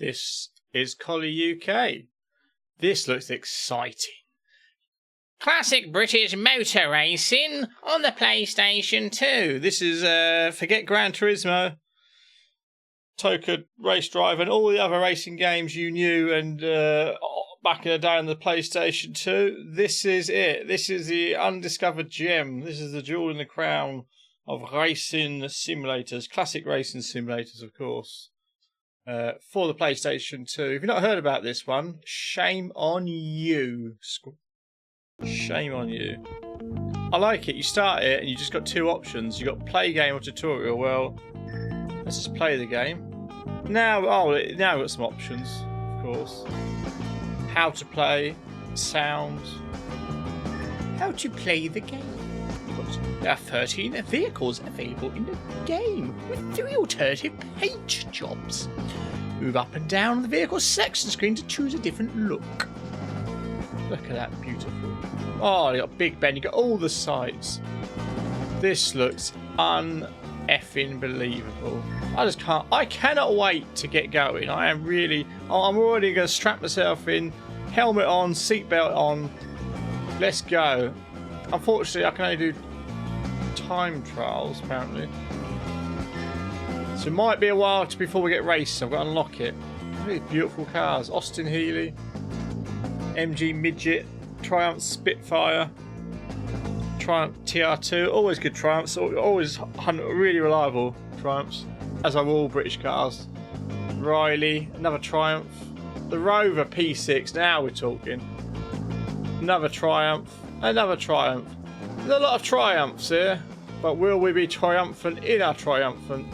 This is Collieuk. This looks exciting. Classic British motor racing on the PlayStation 2. This is, forget Gran Turismo, Toka Race Drive and all the other racing games you knew and back in the day on the PlayStation 2. This is it. This is the undiscovered gem. This is the jewel in the crown of racing simulators. Classic racing simulators, of course. For the PlayStation 2. If you've not heard about this one, shame on you. Shame on you. I like it. You start it and you just got two options. You got play game or tutorial. Well, let's just play the game. Now we've got some options, of course. How to play, sound. How to play the game. There are 13 vehicles available in the game with 3 alternative paint jobs. Move up and down on the vehicle selection screen to choose a different look. Look at that, beautiful. Oh, you got Big Ben, you got all the sights. This looks un-effing believable. I cannot wait to get going. I'm already going to strap myself in, helmet on, seatbelt on. Let's go. Unfortunately, I can only do time trials, apparently. So it might be a while before we get racing. I've got to unlock it. Really beautiful cars. Austin Healey, MG Midget, Triumph Spitfire, Triumph TR2. Always good Triumphs. Always really reliable Triumphs, as are all British cars. Riley, another Triumph. The Rover P6. Now we're talking. Another Triumph. Another Triumph. There's a lot of Triumphs here, but will we be triumphant in our triumphant?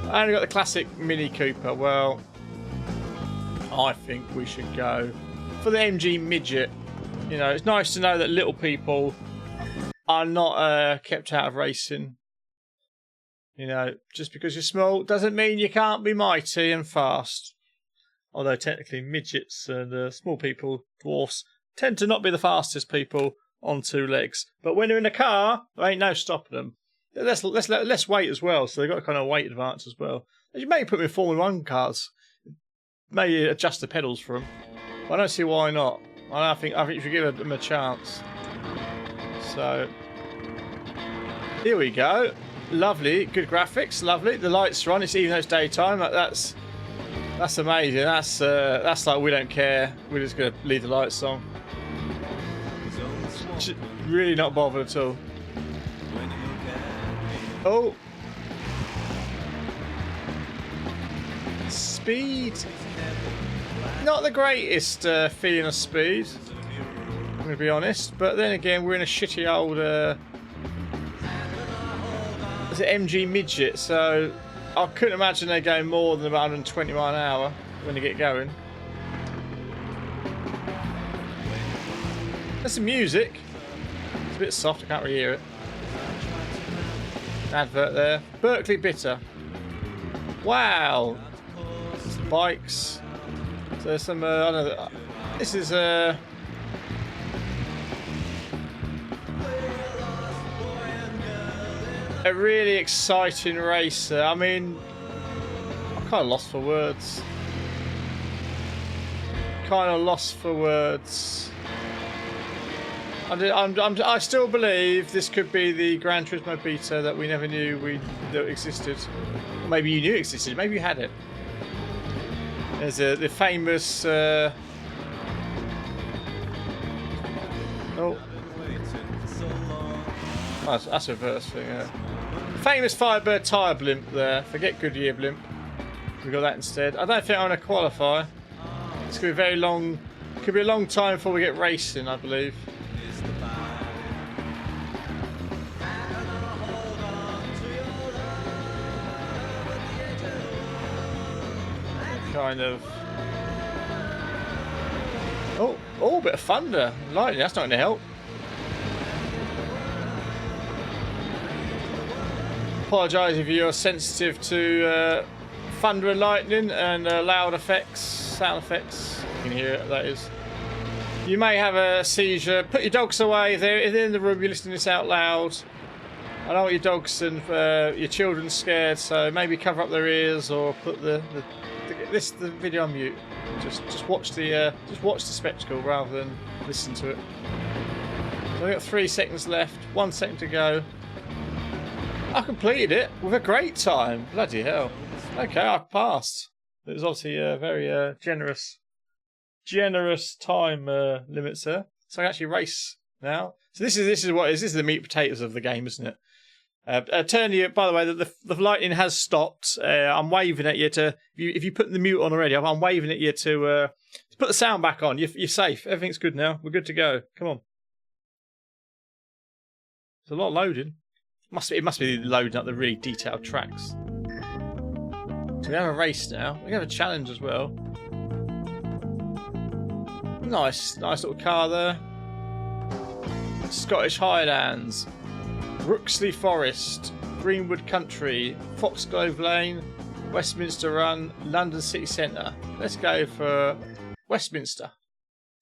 I only got the classic Mini Cooper. Well, I think we should go for the MG Midget. You know, it's nice to know that little people are not kept out of racing. You know, just because you're small doesn't mean you can't be mighty and fast. Although technically midgets and small people, dwarfs, tend to not be the fastest people on 2 legs. But when they're in a car, there ain't no stopping them. Less weight as well, so they've got a kind of weight advance as well. You may put them in Formula 1 cars. Maybe adjust the pedals for them. But I don't see why not. I think you should give them a chance. So, here we go. Lovely, good graphics, lovely. The lights are on, even though it's daytime. That's amazing. That's like we don't care. We're just going to leave the lights on. Really not bothered at all. Oh. Speed. Not the greatest feeling of speed, I'm going to be honest. But then again, we're in a shitty old is it MG Midget, so I couldn't imagine they're going more than about 120 miles an hour when they get going. There's some music. It's a bit soft, I can't really hear it. Advert there. Berkeley Bitter. Wow. Some bikes. So there's some, I don't know. This is a really exciting racer. I mean, I'm kind of lost for words. I still believe this could be the Gran Turismo beta that we never knew that existed. Maybe you knew it existed. Maybe you had it. There's the famous. Oh, that's a reverse thing. Yeah. Famous Firebird tyre blimp there. Forget Goodyear blimp. We got that instead. I don't think I'm going to qualify. It's going to be very long. Could be a long time before we get racing, I believe. Kind of. Oh, a bit of thunder, lightning. That's not going to help. Apologise if you're sensitive to thunder and lightning and loud effects, sound effects. You can hear it. That is. You may have a seizure. Put your dogs away. If they're in the room, you're listening to this out loud. I know your dogs and your children's scared, so maybe cover up their ears or put the this the video on mute. Just watch the spectacle rather than listen to it. So we've got 3 seconds left. 1 second to go. I completed it with a great time. Bloody hell. Okay, I passed. It was obviously a very generous time limits there. So I can actually race now. So this is what it is. This is the meat and potatoes of the game, isn't it? Turn you. By the way, the lighting has stopped. I'm waving at you to. If you put the mute on already, I'm waving at you to put the sound back on. You're safe. Everything's good now. We're good to go. Come on. There's a lot loading. It must be loading up the really detailed tracks. So we have a race now. We have a challenge as well. Nice little car there. Scottish Highlands, Brooksley Forest, Greenwood Country, Foxglove Lane, Westminster Run, London City Centre. Let's go for Westminster.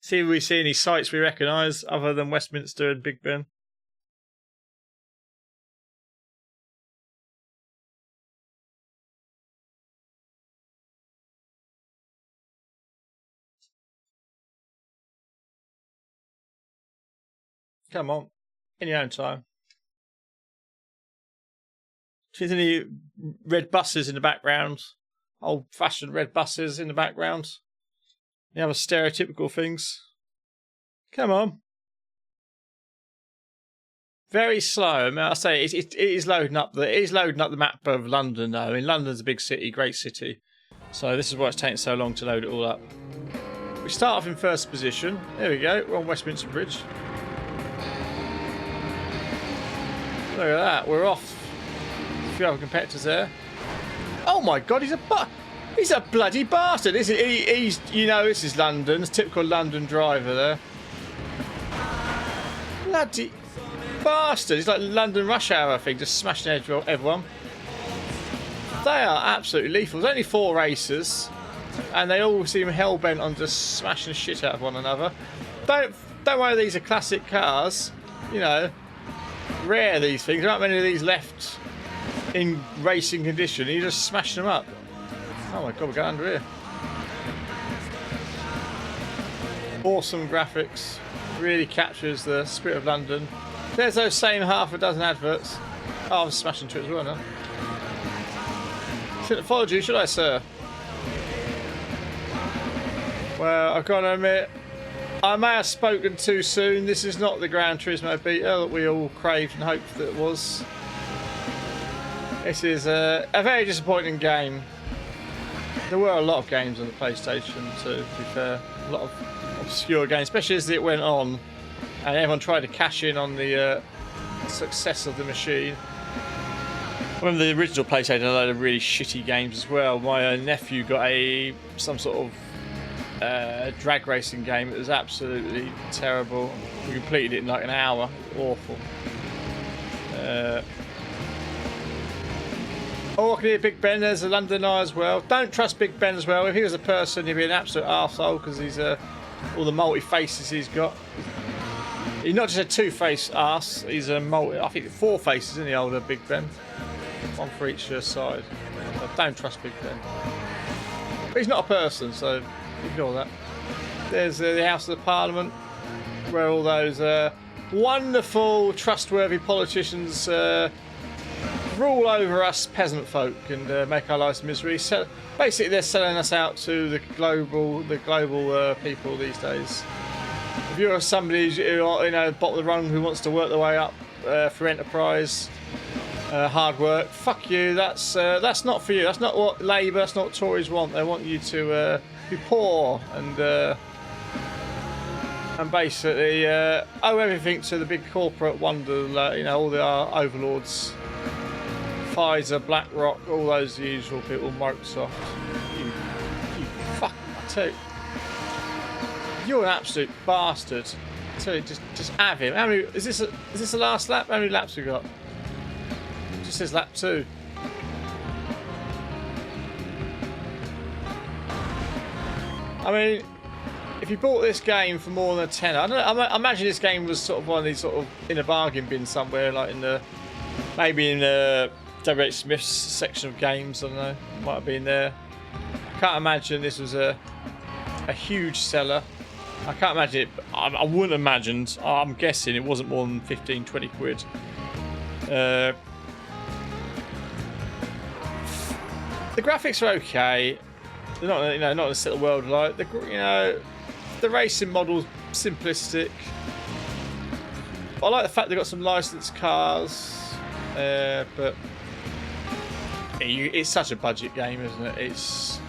See if we see any sites we recognise other than Westminster and Big Ben. Come on, in your own time. Do you see any red buses in the background? Old-fashioned red buses in the background. The other stereotypical things. Come on. Very slow. I mean, I say it is loading up the map of London though. I mean, London's a big city, great city. So this is why it's taking so long to load it all up. We start off in first position. There we go. We're on Westminster Bridge. Look at that, we're off. A few other competitors there. Oh my God, he's a bloody bastard. He's this is London. It's typical London driver there. Bloody bastard. He's like London rush hour, I think, just smashing everyone. They are absolutely lethal. There's only 4 racers, and they all seem hell bent on just smashing the shit out of one another. Don't worry, these are classic cars, you know. Rare these things. There aren't many of these left in racing condition. You just smash them up. Oh my God, we got under here. Awesome graphics. Really captures the spirit of London. There's those same half a dozen adverts. Oh, I'm smashing to it as well now. Shouldn't have followed you, should I, sir? Well, I've got to admit, I may have spoken too soon. This is not the Gran Turismo beta that we all craved and hoped that it was. This is a very disappointing game. There were a lot of games on the PlayStation too, to be fair. A lot of obscure games, especially as it went on and everyone tried to cash in on the success of the machine. I remember the original PlayStation had a load of really shitty games as well. My nephew got some sort of drag racing game. It was absolutely terrible. We completed it in like an hour. Awful. Oh, I can hear Big Ben. There's a London Eye as well. Don't trust Big Ben as well. If he was a person, he'd be an absolute arsehole because he's all the multi faces he's got. He's not just a two-face arse. He's a multi. I think 4 faces, isn't he, older Big Ben? 1 for each side. So don't trust Big Ben. But he's not a person, so ignore that. There's the House of the Parliament, where all those wonderful, trustworthy politicians rule over us peasant folk and make our lives misery. So basically, they're selling us out to the global people these days. If you're somebody who, bottom of the rung who wants to work their way up for enterprise, hard work, fuck you. That's not for you. That's not what Labour, that's not what Tories want. They want you to be poor and basically owe everything to the big corporate wonder. All the overlords, Pfizer, BlackRock, all those usual people, Microsoft. You fuck. I tell you, you're an absolute bastard. I tell you, just have him. How many? Is this the last lap? How many laps we got? It just says lap 2. I mean, if you bought this game for more than a tenner, I imagine this game was sort of one of these sort of in a bargain bin somewhere, like maybe in the W.H. Smith's section of games. I don't know, might have been there. Can't imagine this was a huge seller. I can't imagine it. I wouldn't imagine. I'm guessing it wasn't more than 15, 20 quid. The graphics are okay. They're not, you know, not a set the world light. You know, the racing model's simplistic. I like the fact they've got some licensed cars, but it's such a budget game, isn't it? It's,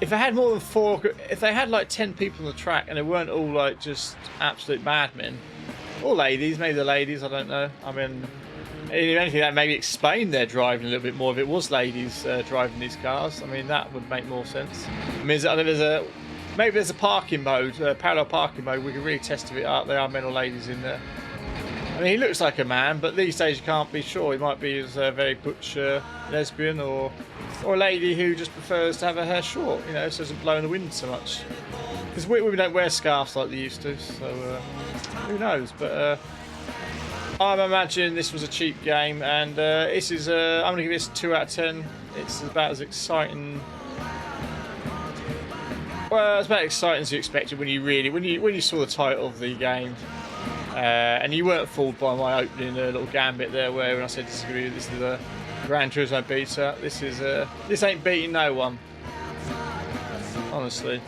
if they had more than 4, if they had like 10 people on the track and they weren't all like just absolute madmen, or ladies, maybe the ladies, I don't know. I mean, if anything, that maybe explain their driving a little bit more. If it was ladies driving these cars, I mean, that would make more sense. I mean, maybe there's a parking mode, parallel parking mode. We can really test if there are men or ladies in there. I mean, he looks like a man, but these days you can't be sure. He might be a very butch lesbian or a lady who just prefers to have her hair short, you know, so it doesn't blow in the wind so much. Because women don't wear scarves like they used to, so who knows? But I'm imagining this was a cheap game, and this is I'm going to give this 2 out of 10. It's about as exciting. Well, it's about as exciting as you expected when you saw the title of the game, and you weren't fooled by my opening little gambit there, where when I said this is a Gran Turismo beta. This ain't beating no one, honestly.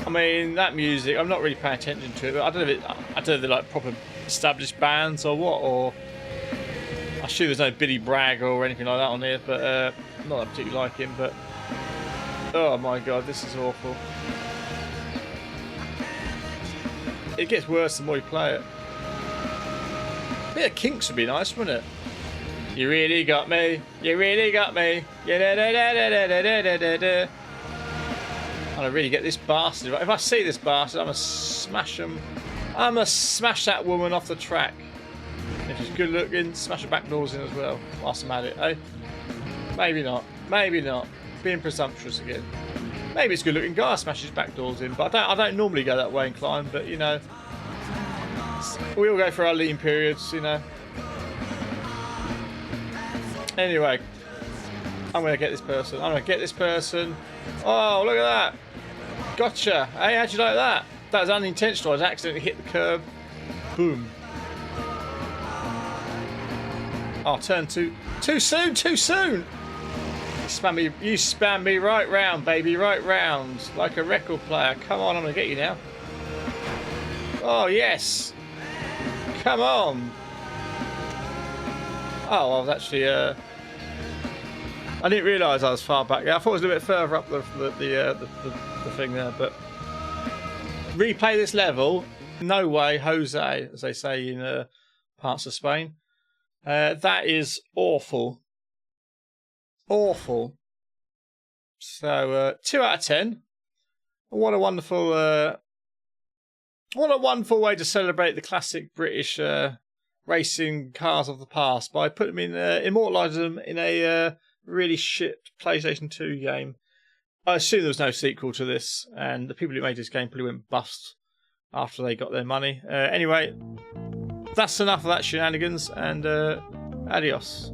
I mean, that music, I'm not really paying attention to it, but I don't know if they're like proper established bands or what, or I'm sure there's no Billy Bragg or anything like that on here, but not that I particularly like him, but oh my god, this is awful. It gets worse the more you play it. A bit of Kinks would be nice, wouldn't it? You really got me. You really got me. Yeah, da da da da da da da da. I'm gonna really get this bastard. If I see this bastard, I'm gonna smash him. I'm gonna smash that woman off the track. If she's good looking, smash her back doors in as well. Whilst I'm at it, eh? Maybe not. Maybe not. Being presumptuous again. Maybe it's good looking guy smashes back doors in, but I don't normally go that way inclined. But you know, we all go through our lean periods, you know. Anyway, I'm gonna get this person. I'm gonna get this person. Oh, look at that! Gotcha. Hey, how'd you like that? That was unintentional. I was accidentally hit the curb. Boom. Oh, turn too soon. Too soon. You spam me right round, baby, right round, like a record player. Come on, I'm gonna get you now. Oh yes. Come on. Oh, I was actually. I didn't realise I was far back. I thought it was a little bit further up the thing there, but replay this level. No way, Jose, as they say in parts of Spain. That is awful. Awful. So 2 out of 10. What a wonderful way to celebrate the classic British racing cars of the past by putting them in, immortalising them in a really shit PlayStation 2 game. I assume there was no sequel to this, and the people who made this game probably went bust after they got their money. Anyway, that's enough of that shenanigans, and adios.